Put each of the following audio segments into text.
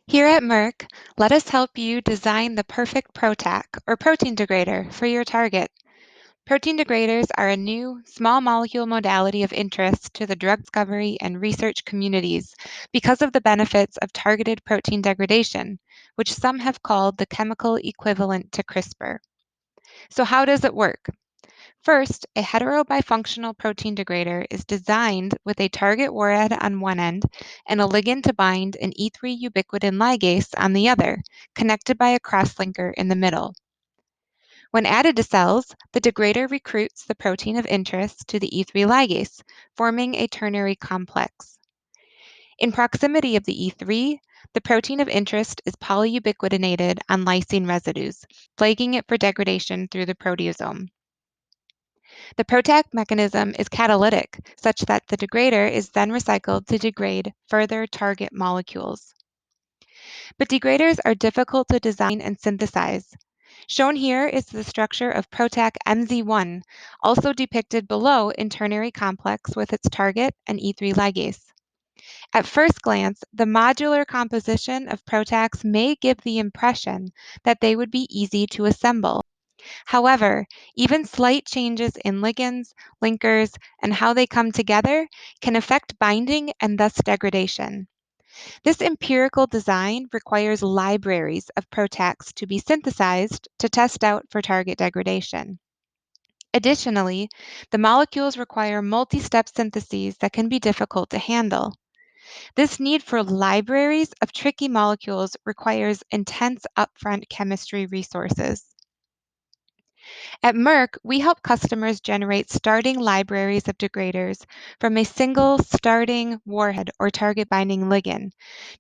Here at Merck, let us help you design the perfect PROTAC, or protein degrader, for your target. Protein degraders are a new, small molecule modality of interest to the drug discovery and research communities because of the benefits of targeted protein degradation, which some have called the chemical equivalent to CRISPR. So how does it work? First, a heterobifunctional protein degrader is designed with a target warhead on one end and a ligand to bind an E3 ubiquitin ligase on the other, connected by a crosslinker in the middle. When added to cells, the degrader recruits the protein of interest to the E3 ligase, forming a ternary complex. In proximity of the E3, the protein of interest is polyubiquitinated on lysine residues, flagging it for degradation through the proteasome. The PROTAC mechanism is catalytic, such that the degrader is then recycled to degrade further target molecules. But degraders are difficult to design and synthesize. Shown here is the structure of PROTAC MZ1, also depicted below in ternary complex with its target and E3 ligase. At first glance, the modular composition of PROTACs may give the impression that they would be easy to assemble. However, even slight changes in ligands, linkers, and how they come together can affect binding and thus degradation. This empirical design requires libraries of PROTACs to be synthesized to test out for target degradation. Additionally, the molecules require multi-step syntheses that can be difficult to handle. This need for libraries of tricky molecules requires intense upfront chemistry resources. At Merck, we help customers generate starting libraries of degraders from a single starting warhead or target binding ligand,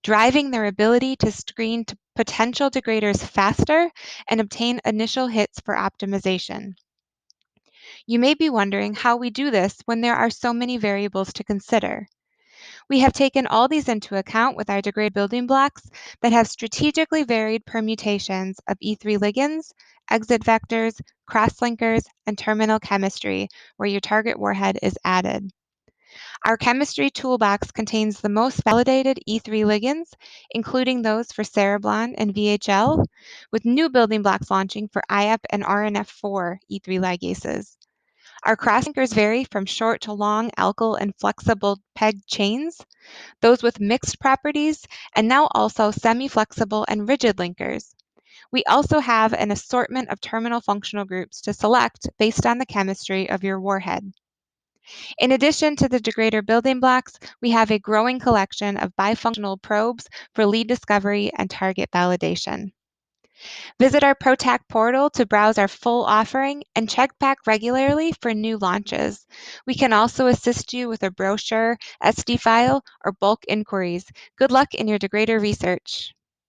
driving their ability to screen potential degraders faster and obtain initial hits for optimization. You may be wondering how we do this when there are so many variables to consider. We have taken all these into account with our degrade building blocks that have strategically varied permutations of E3 ligands, exit vectors, crosslinkers, and terminal chemistry where your target warhead is added. Our chemistry toolbox contains the most validated E3 ligands, including those for cereblon and VHL, with new building blocks launching for IAP and RNF4 E3 ligases. Our crosslinkers vary from short to long alkyl and flexible PEG chains, those with mixed properties, and now also semi-flexible and rigid linkers. We also have an assortment of terminal functional groups to select based on the chemistry of your warhead. In addition to the degrader building blocks, we have a growing collection of bifunctional probes for lead discovery and target validation. Visit our PROTAC portal to browse our full offering and check back regularly for new launches. We can also assist you with a brochure, SD file, or bulk inquiries. Good luck in your degrader research.